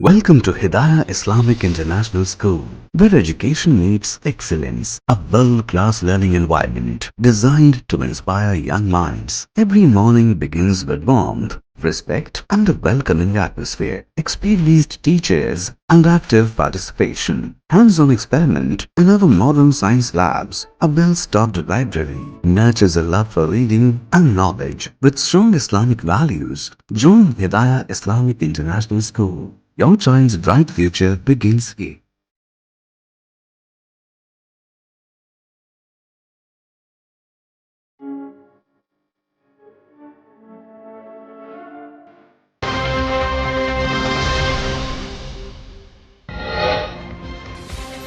Welcome to Hidayah Islamic International School, where education meets excellence, a world-class learning environment designed to inspire young minds. Every morning begins with warmth, respect, and a welcoming atmosphere. Experienced teachers and active participation. Hands-on experiment in our modern science labs. A well-stocked library nurtures a love for reading and knowledge. With strong Islamic values, join Hidayah Islamic International School. Your child's bright future begins here.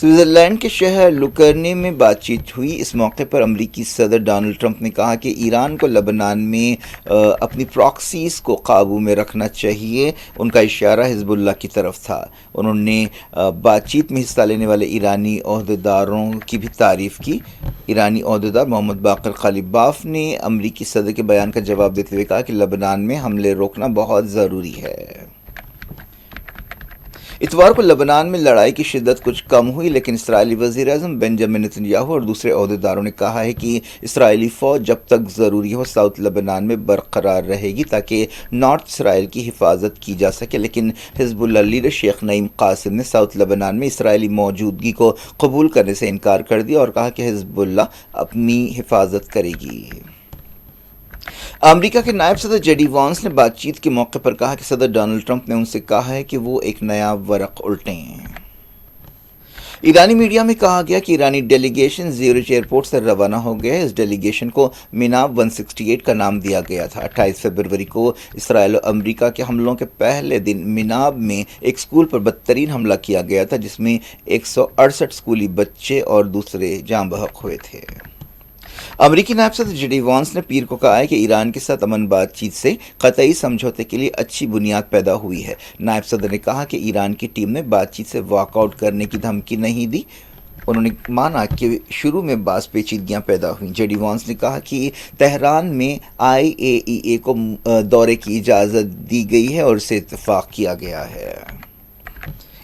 Switzerland کے شہر لوکرنے میں بات چیت ہوئی۔ اس موقع پر امریکی صدر Donald Trump نے کہا کہ ایران کو لبنان میں اپنی پراکسیز کو قابو میں رکھنا چاہیے۔ ان کا اشارہ حزب اللہ کی طرف تھا۔ انہوں نے بات چیت میں حصہ لینے والے ایرانی عہدیداروں کی بھی تعریف کی۔ ایرانی عہدیدار محمد باقر قالیباف نے امریکی صدر کے بیان کا جواب دیتے ہوئے کہا کہ لبنان میں حملے روکنا بہت ضروری ہے۔ اتوار کو لبنان میں لڑائی کی شدت کچھ کم ہوئی، لیکن اسرائیلی وزیر اعظم بنجامن نتنیاہو اور دوسرے عہدیداروں نے کہا ہے کہ اسرائیلی فوج جب تک ضروری ہو ساؤتھ لبنان میں برقرار رہے گی تاکہ نارتھ اسرائیل کی حفاظت کی جا سکے۔ لیکن حزب اللہ لیڈر شیخ نعیم قاسم نے ساؤتھ لبنان میں اسرائیلی موجودگی کو قبول کرنے سے انکار کر دیا اور کہا کہ حزب اللہ اپنی حفاظت کرے گی۔ امریکہ کے نائب صدر جے ڈی وانس نے بات چیت کے موقع پر کہا کہ صدر ڈونلڈ ٹرمپ نے ان سے کہا ہے کہ وہ ایک نیا ورق الٹیں۔ ایرانی میڈیا میں کہا گیا کہ ایرانی ڈیلیگیشن زیورچ ایئرپورٹ سے روانہ ہو گیا ہے۔ اس ڈیلیگیشن کو میناب 168 کا نام ددیا گیا تھا۔ 28 فروری کو اسرائیل اور امریکہ کے حملوں کے پہلے دن میناب میں ایک اسکول پر بدترین حملہ کیا گیا تھا جس میں 168 اسکولی بچے اور دوسرے جاں بحق ہوئے تھے۔ امریکی نائب صدر جے ڈی وانس نے پیر کو کہا ہے کہ ایران کے ساتھ امن بات چیت سے قطعی سمجھوتے کے لیے اچھی بنیاد پیدا ہوئی ہے۔ نائب صدر نے کہا کہ ایران کی ٹیم نے بات چیت سے واک آؤٹ کرنے کی دھمکی نہیں دی۔ انہوں نے مانا کہ شروع میں بعض پیچیدگیاں پیدا ہوئیں۔ جے ڈی وانس نے کہا کہ تہران میں IAEA کو دورے کی اجازت دی گئی ہے اور اسے اتفاق کیا گیا ہے۔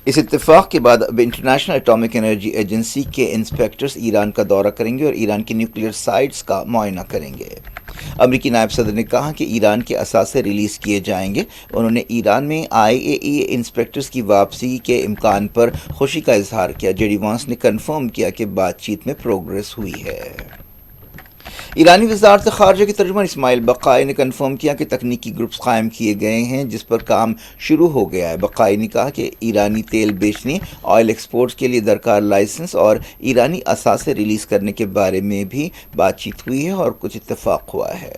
اس اتفاق کے بعد اب انٹرنیشنل اٹامک انرجی ایجنسی کے انسپیکٹرز ایران کا دورہ کریں گے اور ایران کی نیوکلیئر سائٹس کا معائنہ کریں گے۔ امریکی نائب صدر نے کہا کہ ایران کے اثاثے ریلیز کیے جائیں گے۔ انہوں نے ایران میں IAEA انسپیکٹرز کی واپسی کے امکان پر خوشی کا اظہار کیا۔ جے ڈی وانس نے کنفرم کیا کہ بات چیت میں پروگریس ہوئی ہے۔ ایرانی وزارت خارجہ کے ترجمان اسماعیل بقائی نے کنفرم کیا کہ تکنیکی گروپس قائم کیے گئے ہیں جس پر کام شروع ہو گیا ہے۔ بقائی نے کہا کہ ایرانی تیل بیچنے، آئل ایکسپورٹس کے لیے درکار لائسنس اور ایرانی اثاثے ریلیز کرنے کے بارے میں بھی بات چیت ہوئی ہے اور کچھ اتفاق ہوا ہے۔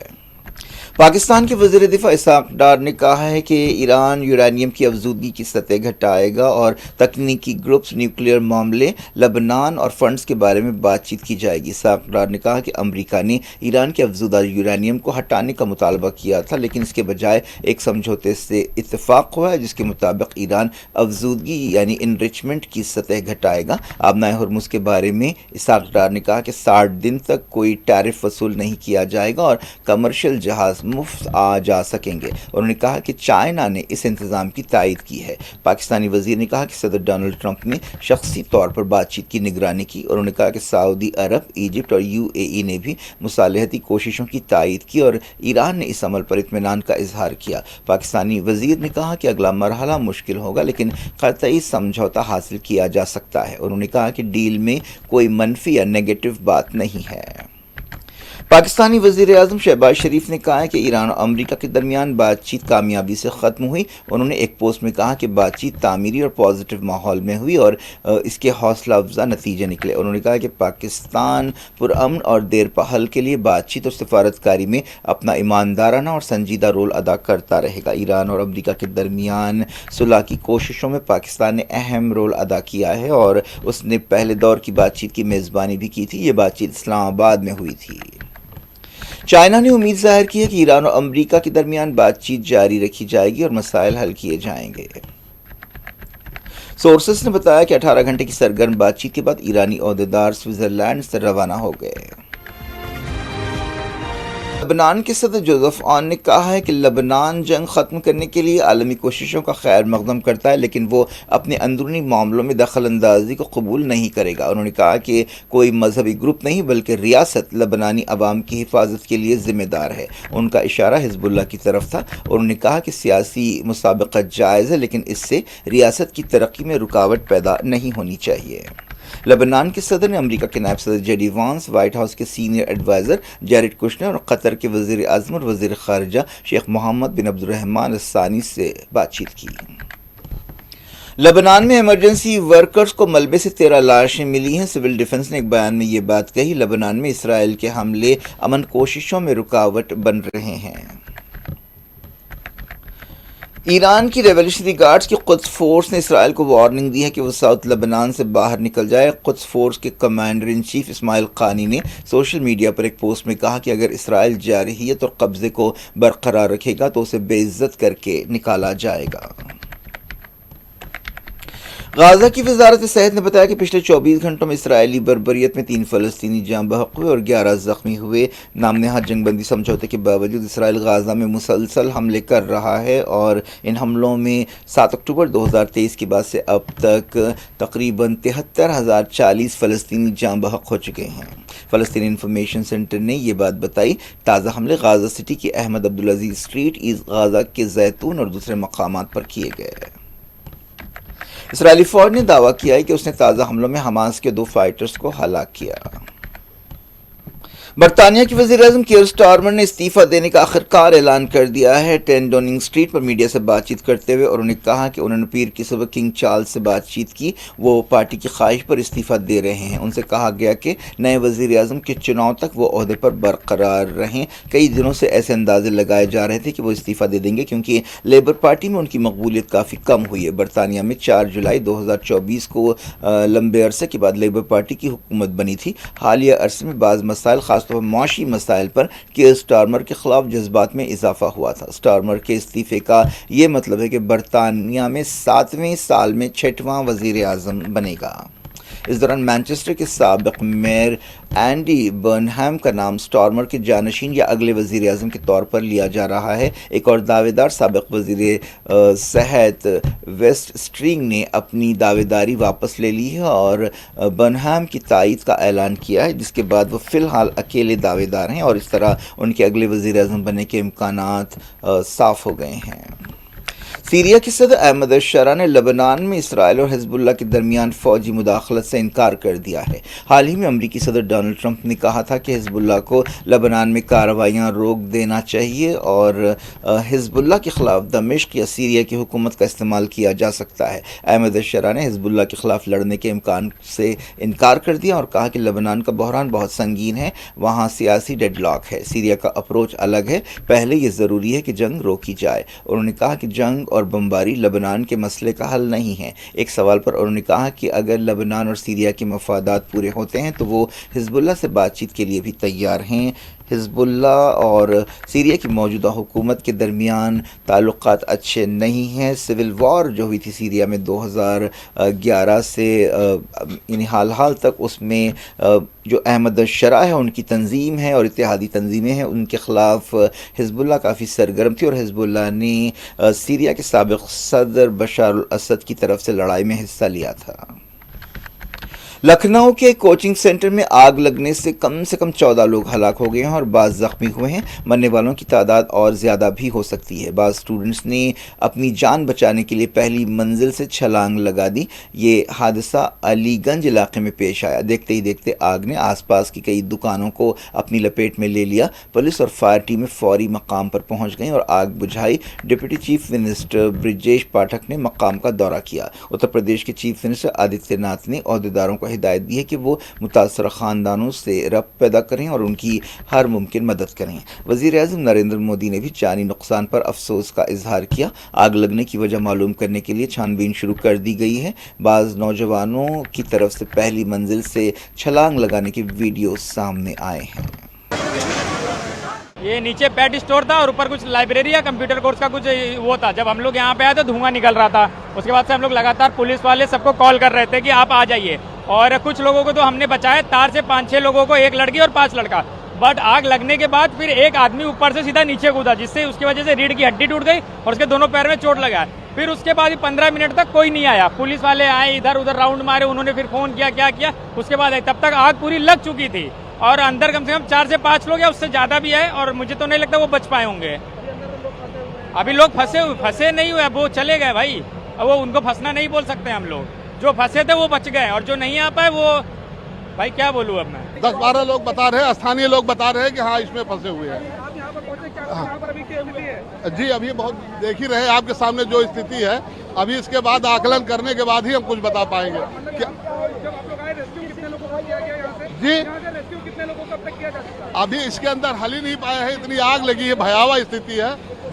پاکستان کے وزیر دفاع اسحاق ڈار نے کہا ہے کہ ایران یورینیم کی افزودگی کی سطح گھٹائے گا اور تکنیکی گروپس، نیوکلیئر معاملے، لبنان اور فنڈز کے بارے میں بات چیت کی جائے گی۔ اسحاق ڈار نے کہا کہ امریکہ نے ایران کے افزودہ یورینیم کو ہٹانے کا مطالبہ کیا تھا لیکن اس کے بجائے ایک سمجھوتے سے اتفاق ہوا ہے جس کے مطابق ایران افزودگی یعنی انریچمنٹ کی سطح گھٹائے گا۔ آبنائے ہرمز کے بارے میں اسحاق ڈار نے کہا کہ 60 دن تک کوئی ٹیرف وصول نہیں کیا جائے گا اور کمرشل جہاز مفت آ جا سکیں گے۔ انہوں نے کہا کہ چائنا نے اس انتظام کی تائید کی ہے۔ پاکستانی وزیر نے کہا کہ صدر ڈونلڈ ٹرمپ نے شخصی طور پر بات چیت کی نگرانی کی۔ انہوں نے کہا کہ سعودی عرب، ایجپٹ اور UAE نے بھی مصالحتی کوششوں کی تائید کی اور ایران نے اس عمل پر اطمینان کا اظہار کیا۔ پاکستانی وزیر نے کہا کہ اگلا مرحلہ مشکل ہوگا لیکن قطعی سمجھوتہ حاصل کیا جا سکتا ہے۔ انہوں نے کہا کہ ڈیل میں کوئی منفی یا نیگیٹو بات نہیں ہے۔ پاکستانی وزیر اعظم شہباز شریف نے کہا ہے کہ ایران اور امریکہ کے درمیان بات چیت کامیابی سے ختم ہوئی۔ انہوں نے ایک پوسٹ میں کہا کہ بات چیت تعمیری اور پازیٹیو ماحول میں ہوئی اور اس کے حوصلہ افزا نتیجے نکلے۔ انہوں نے کہا کہ پاکستان پرامن اور دیر پا حل کے لیے بات چیت اور سفارتکاری میں اپنا ایماندارانہ اور سنجیدہ رول ادا کرتا رہے گا۔ ایران اور امریکہ کے درمیان صلح کی کوششوں میں پاکستان نے اہم رول ادا کیا ہے اور اس نے پہلے دور کی بات چیت کی میزبانی بھی کی تھی۔ یہ بات چیت اسلام آباد میں ہوئی تھی۔ چائنا نے امید ظاہر کی ہے کہ ایران اور امریکہ کے درمیان بات چیت جاری رکھی جائے گی اور مسائل حل کیے جائیں گے۔ سورسز نے بتایا کہ 18 گھنٹے کی سرگرم بات چیت کے بعد ایرانی عہدیدار سوئٹزرلینڈ سے روانہ ہو گئے۔ لبنان کے صدر جوزف آن نے کہا ہے کہ لبنان جنگ ختم کرنے کے لیے عالمی کوششوں کا خیر مقدم کرتا ہے لیکن وہ اپنے اندرونی معاملوں میں دخل اندازی کو قبول نہیں کرے گا۔ انہوں نے کہا کہ کوئی مذہبی گروپ نہیں بلکہ ریاست لبنانی عوام کی حفاظت کے لیے ذمہ دار ہے۔ ان کا اشارہ حزب اللہ کی طرف تھا۔ انہوں نے کہا کہ سیاسی مسابقت جائز ہے لیکن اس سے ریاست کی ترقی میں رکاوٹ پیدا نہیں ہونی چاہیے۔ لبنان کے صدر نے امریکہ کے نائب صدر J D once, white house کے سینئر ایڈوائزر جیریڈ کوشنر اور قطر کے وزیر اعظم اور وزیر خارجہ شیخ محمد بن عبد الرحمن الثانی سے بات چیت کی۔ لبنان میں ایمرجنسی ورکرز کو ملبے سے 13 لاشیں ملی ہیں۔ سول ڈیفنس نے ایک بیان میں یہ بات کہی۔ لبنان میں اسرائیل کے حملے امن کوششوں میں رکاوٹ بن رہے ہیں۔ ایران کی ریولیوشنری گارڈز کی قدس فورس نے اسرائیل کو وارننگ دی ہے کہ وہ ساؤتھ لبنان سے باہر نکل جائے۔ قدس فورس کے کمانڈر ان چیف اسماعیل قانی نے سوشل میڈیا پر ایک پوسٹ میں کہا کہ اگر اسرائیل جارحیت اور قبضے کو برقرار رکھے گا تو اسے بے عزت کر کے نکالا جائے گا۔ غازہ کی وزارت صحت نے بتایا کہ پچھلے 24 گھنٹوں میں اسرائیلی بربریت میں 3 فلسطینی جاں بحق ہوئے اور 11 زخمی ہوئے۔ نام نہاد جنگ بندی سمجھوتے کے باوجود اسرائیل غازہ میں مسلسل حملے کر رہا ہے اور ان حملوں میں 7 اکتوبر 2023 کے بعد سے اب تک تقریباً 73,040 فلسطینی جاں بحق ہو چکے ہیں۔ فلسطینی انفارمیشن سینٹر نے یہ بات بتائی۔ تازہ حملے غازہ سٹی کی Ahmed Abdulaziz street, east Gaza کے زیتون اور دوسرے مقامات پر کیے گئے۔ اسرائیلی فوج نے دعویٰ کیا ہے کہ اس نے تازہ حملوں میں حماس کے 2 فائٹرز کو ہلاک کیا۔ برطانیہ کی وزیر اعظم کیئر سٹارمر نے استعفیٰ دینے کا آخرکار اعلان کر دیا ہے۔ 10 ڈاؤننگ اسٹریٹ پر میڈیا سے بات چیت کرتے ہوئے انہوں نے کہا کہ انہوں نے پیر کی صبح کنگ چارلز سے بات چیت کی، وہ پارٹی کی خواہش پر استعفیٰ دے رہے ہیں۔ ان سے کہا گیا کہ نئے وزیر اعظم کے چناؤ تک وہ عہدے پر برقرار رہیں۔ کئی دنوں سے ایسے اندازے لگائے جا رہے تھے کہ وہ استعفیٰ دے دیں گے کیونکہ لیبر پارٹی میں ان کی مقبولیت کافی کم ہوئی ہے۔ برطانیہ میں 4 جولائی 2024 کو لمبے عرصے کے بعد لیبر پارٹی کی حکومت بنی تھی۔ حالیہ عرصے میں بعض مسائل، خاص طور پر معاشی مسائل پر کیئر سٹارمر کے خلاف جذبات میں اضافہ ہوا تھا۔ سٹارمر کے استعفے کا یہ مطلب ہے کہ برطانیہ میں 7ویں سال میں 6واں وزیر اعظم بنے گا۔ اس دوران مانچسٹر کے سابق میئر اینڈی برنہم کا نام سٹارمر کے جانشین یا اگلے وزیر اعظم کے طور پر لیا جا رہا ہے۔ ایک اور دعوے دار سابق وزیر صحت ویسٹ اسٹرنگ نے اپنی دعوے داری واپس لے لی ہے اور برنہم کی تائید کا اعلان کیا ہے، جس کے بعد وہ فی الحال اکیلے دعوے دار ہیں اور اس طرح ان کے اگلے وزیر اعظم بننے کے امکانات صاف ہو گئے ہیں۔ سیریا کے صدر احمد الشرع نے لبنان میں اسرائیل اور حزب اللہ کے درمیان فوجی مداخلت سے انکار کر دیا ہے۔ حال ہی میں امریکی صدر ڈونلڈ ٹرمپ نے کہا تھا کہ حزب اللہ کو لبنان میں کارروائیاں روک دینا چاہیے اور حزب اللہ کے خلاف دمشق یا سیریا کی حکومت کا استعمال کیا جا سکتا ہے۔ احمد الشرع نے حزب اللہ کے خلاف لڑنے کے امکان سے انکار کر دیا اور کہا کہ لبنان کا بحران بہت سنگین ہے، وہاں سیاسی ڈیڈ لاک ہے، سیریا کا اپروچ الگ ہے، پہلے یہ ضروری ہے کہ جنگ روکی جائے۔ انہوں نے کہا کہ جنگ اور بمباری لبنان کے مسئلے کا حل نہیں ہے۔ ایک سوال پر انہوں نے کہا کہ اگر لبنان اور سیریا کے مفادات پورے ہوتے ہیں تو وہ حزب اللہ سے بات چیت کے لیے بھی تیار ہیں۔ حزب اللہ اور سیریا کی موجودہ حکومت کے درمیان تعلقات اچھے نہیں ہیں۔ سول وار جو ہوئی تھی سیریا میں 2011 سے یعنی حال تک، اس میں جو احمد الشرع ہے ان کی تنظیم ہے اور اتحادی تنظیمیں ہیں، ان کے خلاف حزب اللہ کافی سرگرم تھی اور حزب اللہ نے سیریا کے سابق صدر بشار الاسد کی طرف سے لڑائی میں حصہ لیا تھا۔ لکھنؤ کے کوچنگ سینٹر میں آگ لگنے سے کم 14 لوگ ہلاک ہو گئے ہیں اور بعض زخمی ہوئے ہیں۔ مرنے والوں کی تعداد اور زیادہ بھی ہو سکتی ہے۔ بعض اسٹوڈنٹس نے اپنی جان بچانے کے لیے پہلی منزل سے چھلانگ لگا دی۔ یہ حادثہ علی گنج علاقے میں پیش آیا۔ دیکھتے ہی دیکھتے آگ نے آس پاس کی کئی دکانوں کو اپنی لپیٹ میں لے لیا۔ پولیس اور فائر ٹیمیں فوری مقام پر پہنچ گئیں اور آگ بجھائی۔ Deputy chief minister Brajesh Pathak نے مقام کا دورہ کیا۔ اتر پردیش کے چیف منسٹر آدتیہ ناتھ نے عہدیداروں کو ہدایت دی ہے کہ وہ متاثرہ خاندانوں سے ربط پیدا کریں اور ان کی ہر ممکن مدد کریں۔ وزیر اعظم نریندر مودی نے بھی جانی نقصان پر افسوس کا اظہار کیا۔ آگ لگنے کی وجہ معلوم کرنے کے لیے چھان بین شروع کر دی گئی ہے۔ بعض نوجوانوں کی طرف سے پہلی منزل سے چھلانگ لگانے کے ویڈیو سامنے آئے ہیں۔ یہ نیچے پیٹ اسٹور تھا اور اوپر کچھ لائبریری یا کمپیوٹر کورس کا کچھ وہ تھا۔ جب ہم لوگ یہاں پہ آئے تو دھواں نکل رہا تھا۔ اس کے بعد سے ہم لوگ لگاتار پولیس والے سب کو کال کر رہے تھے کہ آپ آ جائیے، اور کچھ لوگوں کو تو ہم نے بچایا تار سے، 5-6 لوگوں کو، 1 لڑکی اور 5 لڑکا۔ بٹ آگ لگنے کے بعد پھر ایک آدمی اوپر سے سیدھا نیچے کودا، جس سے اس کی وجہ سے ریڑھ کی ہڈی ٹوٹ گئی اور اس کے دونوں پیر میں چوٹ لگا۔ پھر اس کے بعد 15 منٹ تک کوئی نہیں آیا۔ پولیس والے آئے، ادھر ادھر راؤنڈ مارے، انہوں نے پھر فون کیا، کیا کیا، اس کے بعد تب تک آگ پوری لگ چکی تھی اور اندر کم سے کم 4 سے 5 لوگ ہیں، اس سے زیادہ بھی ہے، اور مجھے تو نہیں لگتا وہ بچ پائے ہوں گے۔ ابھی لوگ پھنسے نہیں ہوئے، وہ چلے گئے بھائی، وہ ان کو پھنسنا نہیں بول سکتے ہم لوگ۔ جو پھنسے تھے وہ بچ گئے اور جو نہیں آ پائے وہ بھائی کیا بولوں اب میں۔ 10-12 لوگ بتا رہے ہیں، استھانیہ لوگ بتا رہے ہیں کہ ہاں اس میں پھنسے ہوئے ہیں۔ جی ابھی بہت دیکھ ہی رہے آپ کے سامنے جو استھتی ہے، ابھی اس کے بعد آکلن کرنے کے بعد ہی ہم کچھ بتا پائیں گے۔ جی ابھی اس کے اندر حل ہی نہیں پایا ہے، اتنی آگ لگی ہے، بھیاوہ استھتی ہے۔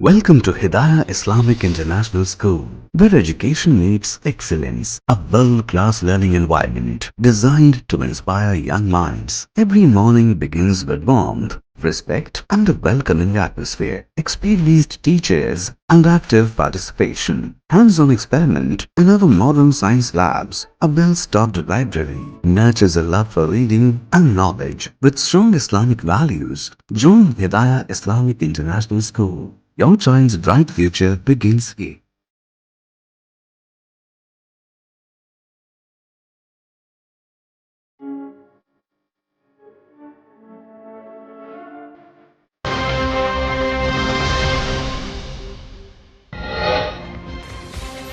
Welcome to Hidayah Islamic International School, where education meets excellence. A world-class learning environment designed to inspire young minds. Every morning begins with warmth, respect, and a welcoming atmosphere. Experienced teachers and active participation. Hands-on experiment in our modern science labs. A well-stocked library nurtures a love for reading and knowledge. With strong Islamic values, join Hidayah Islamic International School. Your child's bright future begins here.